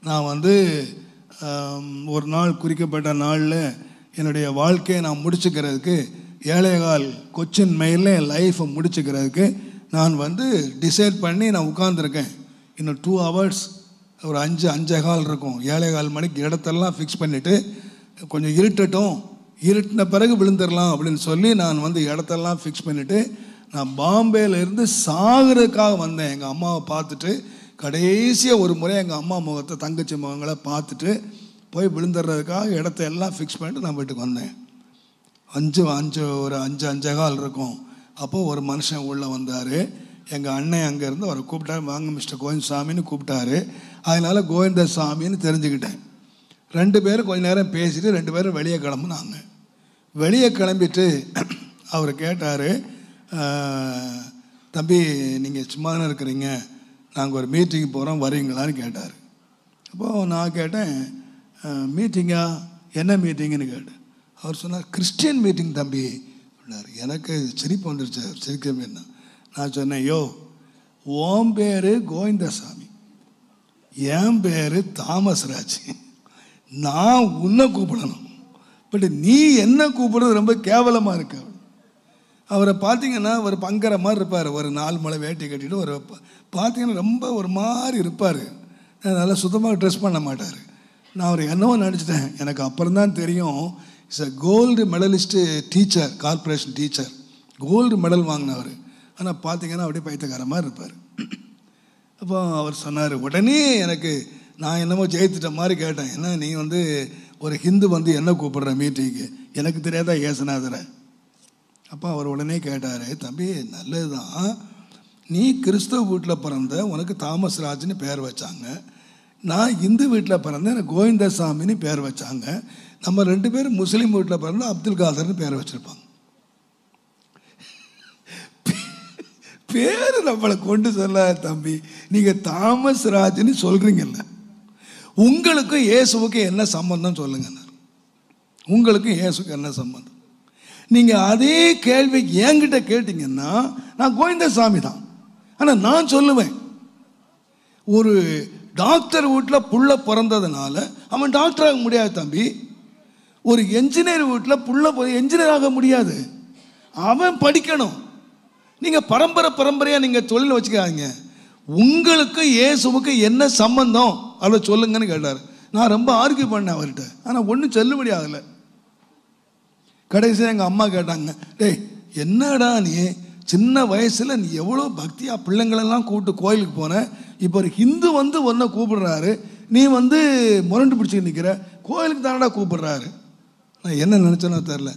நான் வந்து ஒரு நாள் குறிக்கப்பட்ட நாளில் என்னுடைய வாழ்க்கையை நான் முடிச்சுக்கிறதுக்கு 7.25 கொச்சின் மெயிலில் என் லைஃப்பை முடிச்சுக்கிறதுக்கு நான் வந்து டிசைட் பண்ணி நான் உட்காந்துருக்கேன். இன்னும் 2 hours ஒரு 5-5.15 இருக்கும். 7.15 மணிக்கு இடத்தெல்லாம் ஃபிக்ஸ் பண்ணிவிட்டு கொஞ்சம் இருட்டின பிறகு விழுந்துடலாம் அப்படின்னு சொல்லி நான் வந்து இடத்தெல்லாம் ஃபிக்ஸ் பண்ணிவிட்டு நான் பாம்பேலேருந்து சாகிறதுக்காக வந்தேன். எங்கள் அம்மாவை பார்த்துட்டு கடைசியாக ஒரு முறை எங்கள் அம்மா முகத்தை தங்கச்சி முகங்களை பார்த்துட்டு போய் விழுந்துடுறதுக்காக இடத்த எல்லாம் ஃபிக்ஸ் பண்ணிட்டு நான் வீட்டுக்கு வந்தேன். ஒரு 5-5.15 இருக்கும். அப்போது ஒரு மனுஷன் உள்ளே வந்தார். எங்கள் அண்ணன் அங்கேருந்து அவரை கூப்பிட்டாரு. வாங்க மிஸ்டர் கோவிந்தசாமின்னு கூப்பிட்டாரு. அதனால் கோவிந்தசாமின்னு தெரிஞ்சுக்கிட்டேன். 2 பேரும் கொஞ்ச நேரம் பேசிட்டு 2 பேரும் வெளியே கிளம்புனாங்க. வெளியே கிளம்பிட்டு அவர் கேட்டார், தம்பி நீங்கள் சும்மா தானே இருக்கிறீங்க, நாங்கள் ஒரு மீட்டிங் போகிறோம் வரீங்களான்னு கேட்டார். அப்போது நான் கேட்டேன், மீட்டிங்கா, என்ன மீட்டிங்குன்னு கேட்டேன். அவர் சொன்னார், கிறிஸ்டியன் மீட்டிங் தம்பி அப்படின்னாரு. எனக்கு சிரிப்பு வந்துருச்சு. சிரிக்கவே என்ன. நான் சொன்னேன், யோ ஓம் பேர் கோவிந்தசாமி, என் பேர் தாமஸ்ராஜ், நான் உன்னை கூப்பிடணும், பட் நீ என்ன கூப்பிடுறது ரொம்ப கேவலமாக இருக்கு. அவரை பார்த்தீங்கன்னா ஒரு பங்கர மாதிரி இருப்பார். ஒரு 4 முளை வேட்டி கட்டிட்டு ஒரு பார்த்தீங்கன்னா ரொம்ப ஒரு மாதிரி இருப்பார். நல்லா சுத்தமாக ட்ரெஸ் பண்ண மாட்டார். நான் அவர் என்னவோ நினச்சிட்டேன். எனக்கு அப்புறம் தான் தெரியும், it's a gold medalist teacher, corporation teacher, gold medal வாங்கினவர். ஆனால் பார்த்தீங்கன்னா அப்படியே பைத்தியக்கார மாதிரி இருப்பார். அப்போ அவர் சொன்னார், உடனே எனக்கு நான் என்னமோ ஜெயித்துட்ட மாதிரி கேட்டேன், என்ன நீ வந்து ஒரு ஹிந்து வந்து என்ன கூப்பிடுற மீட்டிங்கு, எனக்கு தெரியாதா ஏசுநாதரை. அப்போ அவர் உடனே கேட்டார், தம்பி நல்லது தான், நீ கிறிஸ்தவ வீட்டில் பிறந்த, உனக்கு தாமஸ் ராஜ்னு பேர் வச்சாங்க, நான் இந்து வீட்டில் பிறந்தேன், எனக்கு கோவிந்தசாமின்னு பேர் வச்சாங்க, நம்ம 2 பேரும் முஸ்லீம் வீட்டில் பிறந்த அப்துல் காதர்னு பேர் வச்சுருப்பாங்க. பேர் நம்மளை கொண்டு சொல்ல தம்பி, நீங்கள் தாமஸ் ராஜ்னு சொல்கிறீங்கல்ல, உங்களுக்கும் இயேசுவுக்கும் என்ன சம்பந்தம் சொல்லுங்க. உங்களுக்கும் இயேசுக்கு என்ன சம்பந்தம்? நீங்கள் அதே கேள்வி என்கிட்ட கேட்டிங்கன்னா நான் கோவிந்தசாமி தான். ஆனால் நான் சொல்லுவேன், ஒரு டாக்டர் வீட்டில் புள்ள பிறந்ததுனால அவன் டாக்டர் ஆக முடியாது தம்பி. ஒரு என்ஜினியர் வீட்டில் புள்ள என்ஜினியர் ஆக முடியாது, அவன் படிக்கணும். நீங்கள் பரம்பரையாக நீங்கள் தொழில் வச்சுக்காதீங்க. உங்களுக்கு இயேசுவுக்கு என்ன சம்பந்தம் அதை சொல்லுங்கன்னு கேட்டார். நான் ரொம்ப ஆர்கியூ பண்ணேன் அவர்கிட்ட, ஆனால் ஒன்றும் செல்லுபடி ஆகலை. கடைசியாக எங்கள் அம்மா கேட்டாங்க, டேய் என்னடா நீ சின்ன வயசில் நீ எவ்வளோ பக்தியாக பிள்ளைங்களெல்லாம் கூப்பிட்டு கோயிலுக்கு போனேன், இப்போ ஒரு ஹிந்து வந்து ஒன்றை கூப்பிடுறாரு, நீ வந்து முரண்டு பிடிச்சிட்டு நிற்கிற, கோயிலுக்கு தானடா கூப்பிடுறாரு. நான் என்ன நினச்சேனோ தெரில.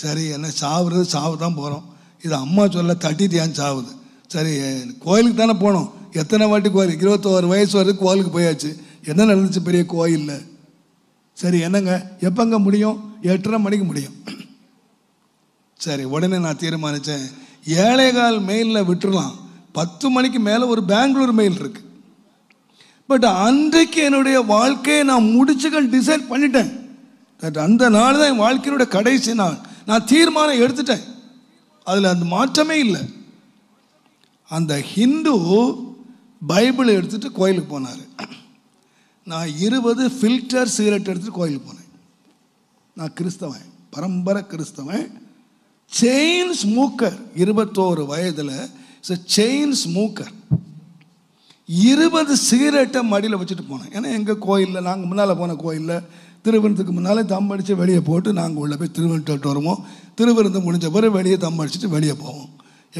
சரி என்ன சாவுறது சாவு தான் போகிறோம், இது அம்மா சொல்ல தட்டிட்டியான்னு சாவுது. சரி கோயிலுக்கு தானே போனோம், எத்தனை வாட்டி கோயிலுக்கு, 21 வயசு வரைக்கும் கோயிலுக்கு போயாச்சு, என்ன நடந்துச்சு பெரிய கோயிலில். சரி என்னங்க எப்போங்க முடியும், 8:30 மணிக்கு முடியும். சரி உடனே நான் தீர்மானித்தேன், 7.15 மெயிலில் விட்டுடலாம், 10 மணிக்கு மேலே ஒரு பெங்களூர் மெயில் இருக்கு. பட் அன்றைக்கு என்னுடைய வாழ்க்கையை நான் முடிச்சுக்க டிசைட் பண்ணிட்டேன். அந்த நாள் தான் என் வாழ்க்கையினுடைய கடைசி நாள். நான் தீர்மானம் எடுத்துட்டேன், அதில் அந்த மாற்றமே இல்லை. அந்த ஹிந்து பைபிள் எடுத்துகிட்டு கோயிலுக்கு போனார். நான் 20 ஃபில்டர் சிகரெட் எடுத்துகிட்டு கோயிலுக்கு போனேன். நான் கிறிஸ்தவன், பரம்பரை கிறிஸ்தவன், செயின் ஸ்மோக்கர். 21 வயதில் செயின் ஸ்மோக்கர். 20 சிகரெட்டை மடியில் வச்சுட்டு போனேன். ஏன்னா எங்கள் கோயிலில், நாங்கள் முன்னால் போன கோயிலில் திருவிருந்துக்கு முன்னாலே தம் அடித்து வெளியே போட்டு நாங்கள் உள்ளே போய் திருவிட்டு வருவோம். திருவிருந்து முடிஞ்ச பிறகு வெளியே தம் அடிச்சுட்டு வெளியே போவோம்.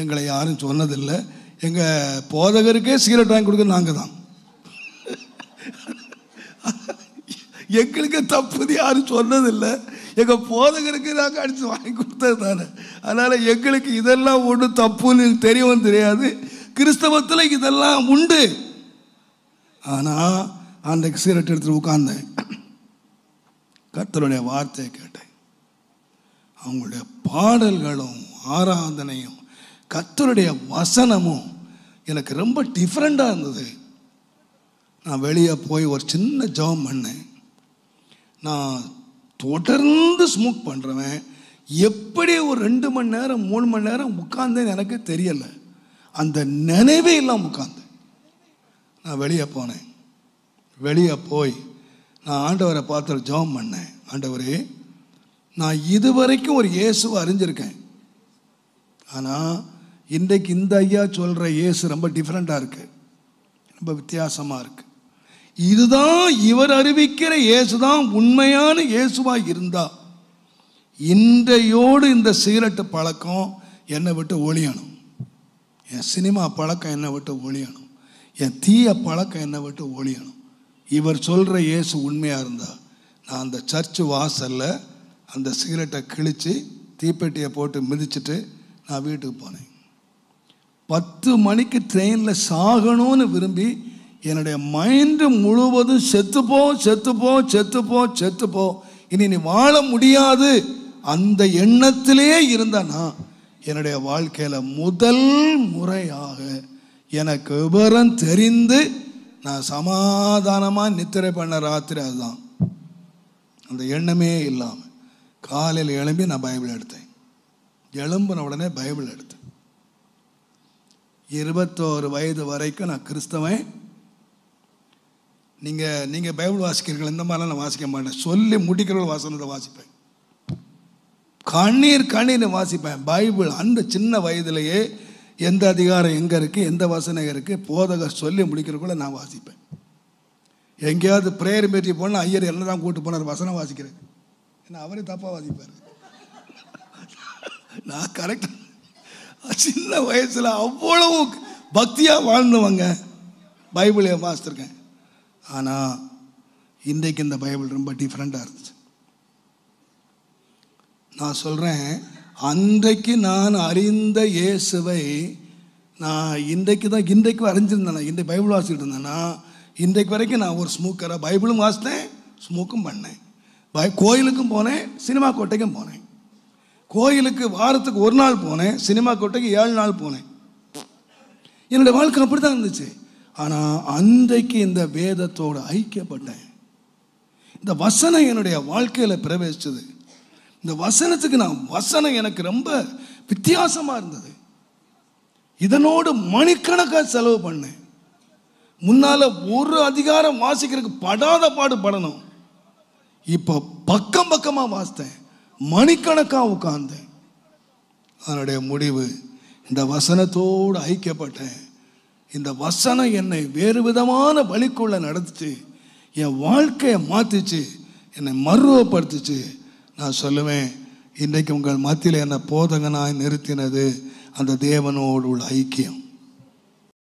எங்களை யாரும் சொன்னதில்லை. எங்கள் போதகருக்கே சிகரெட் வாங்கி கொடுக்க நாங்கள் தான். எங்களுக்கு தப்புது யாரும் சொன்னதில்லை, எங்கள் போதகருக்கு நாங்கள் அடித்து வாங்கி கொடுத்தது தானே. அதனால் எங்களுக்கு இதெல்லாம் ஒன்றும் தப்புன்னு தெரியவும் தெரியாது. கிறிஸ்தவத்தில் இதெல்லாம் உண்டு. ஆனால் அன்றைக்கு சிகரெட் எடுத்துகிட்டு உட்கார்ந்தேன், கர்த்தருடைய வார்த்தையை கேட்டேன். அவங்களுடைய பாடல்களும் ஆராதனையும் கர்த்தருடைய வசனமும் எனக்கு ரொம்ப டிஃப்ரெண்டாக இருந்தது. நான் வெளியே போய் ஒரு சின்ன ஜெபம் பண்ணேன். நான் தொடர்ந்து ஸ்மோக் பண்ணுறவன் எப்படி ஒரு 2 மணி நேரம் 3 மணி நேரம் உட்கார்ந்தேன்னு எனக்கு தெரியலை. அந்த நினைவே இல்லாமல் உட்கார்ந்தேன். நான் வெளியே போனேன். வெளியே போய் நான் ஆண்டவரை பார்த்து ஜெபம் பண்ணேன். ஆண்டவரே, நான் இதுவரைக்கும் ஒரு இயேசுவை அறிஞ்சிருக்கேன், ஆனால் இன்றைக்கு இந்த ஐயா சொல்கிற இயேசு ரொம்ப டிஃப்ரெண்ட்டாக இருக்குது, ரொம்ப வித்தியாசமாக இருக்குது. இதுதான் இவர் அறிவிக்கிற இயேசு தான் உண்மையான இயேசுவாக இருந்தால் இன்றையோடு இந்த சிகரெட்டு பழக்கம் என்னை விட்டு ஒழியணும், என் சினிமா பழக்கம் என்னை விட்டு ஒழியணும், என் தீய பழக்கம் என்னை விட்டு ஒழியணும். இவர் சொல்கிற இயேசு உண்மையாக இருந்தால் நான் அந்த சர்ச்சு வாசலில் அந்த சிகரெட்டை கிழித்து தீப்பெட்டியை போட்டு மிதிச்சுட்டு நான் வீட்டுக்கு போனேன். 10 மணிக்கு ட்ரெயினில் சாகணும்னு விரும்பி என்னுடைய மைண்டு முழுவதும் செத்துப்போ செத்துப்போ செத்துப்போ செத்துப்போ, இனி நீ வாழ முடியாது அந்த எண்ணத்திலே இருந்தனா என்னுடைய வாழ்க்கையில் முதல் முறையாக எனக்கு விவரம் தெரிந்து நான் சமாதானமாக நித்திரை பண்ண ராத்திரி அதுதான். அந்த எண்ணமே இல்லாமல் காலையில் எழும்பி நான் பைபிள் எடுத்தேன். எழும்பின உடனே பைபிள் எடுத்தேன். 21 வயது வரைக்கும் நான் கிறிஸ்தவன். நீங்கள் பைபிள் வாசிக்கிறீர்கள், இந்த மாதிரிலாம் நான் வாசிக்க மாட்டேன். சொல்லி முடிக்கிறவர்கள் வாசனத்தை வாசிப்பேன், கண்ணீர் வாசிப்பேன். பைபிள் அந்த சின்ன வயதிலேயே எந்த அதிகாரம் எங்கே இருக்குது, எந்த வசனம் இருக்குது, போதகர் சொல்லி முடிக்கிறக்குள்ள நான் வாசிப்பேன். எங்கேயாவது ப்ரேயர் மீட்டிங் போனால் ஐயர் என்ன தான் கூப்பிட்டு போனார் வசனம் வாசிக்கிறேன், ஏன்னா அவரே தப்பாக வாசிப்பார். நான் கரெக்டாக சின்ன வயசில் அவ்வளவு பக்தியாக வாழ்ந்தவங்க பைபிளை வாசித்திருக்கேன். ஆனால் இன்றைக்கு இந்த பைபிள் ரொம்ப டிஃப்ரெண்ட்டாக இருந்துச்சு. நான் சொல்கிறேன், அன்றைக்கு நான் அறிந்த இயேசுவை நான் இன்றைக்கு அறிஞ்சிருந்தேன். இன்றைக்கு பைபிள் வாசிக்கிட்டு இருந்தேன்னா இன்றைக்கு வரைக்கும் நான் ஒரு ஸ்மூக்கராக பைபிளும் வாசித்தேன், ஸ்மூக்கும் பண்ணேன். கோயிலுக்கும் போனேன், சினிமா கோட்டைக்கும் போனேன். கோயிலுக்கு வாரத்துக்கு 1 நாள் போனேன், சினிமா கோட்டைக்கு 7 நாள் போனேன். என்னுடைய வாழ்க்கை அப்படி தான் இருந்துச்சு. ஆனால் அன்றைக்கு இந்த வேதத்தோடு ஐக்கியப்பட்டேன். இந்த வசனம் என்னுடைய வாழ்க்கையில் பிரவேசிச்சது. இந்த வசனத்துக்கு வசனம் எனக்கு ரொம்ப வித்தியாசமாக இருந்தது. இதனோடு மணிக்கணக்காக செலவு பண்ணேன். முன்னால் ஒரு அதிகாரம் வாசிக்கிறதுக்கு படாத பாடு படணும். இப்போ பக்கம் பக்கமாக வாசித்தேன், மணிக்கணக்காக உட்கார்ந்தேன். அதனுடைய முடிவு இந்த வசனத்தோடு ஐக்கியப்பட்டேன். இந்த வசனம் என்னை வேறு விதமான வழிக்குள்ள நடத்துச்சு, என் வாழ்க்கையை மாற்றிச்சு, என்னை மறுவப்படுத்துச்சு. நான் சொல்லுவேன், இன்றைக்கு உங்கள் மத்தியில் என்னை போதகனாய் நிறுத்தினது அந்த தேவனோடு உள்ள ஐக்கியம்.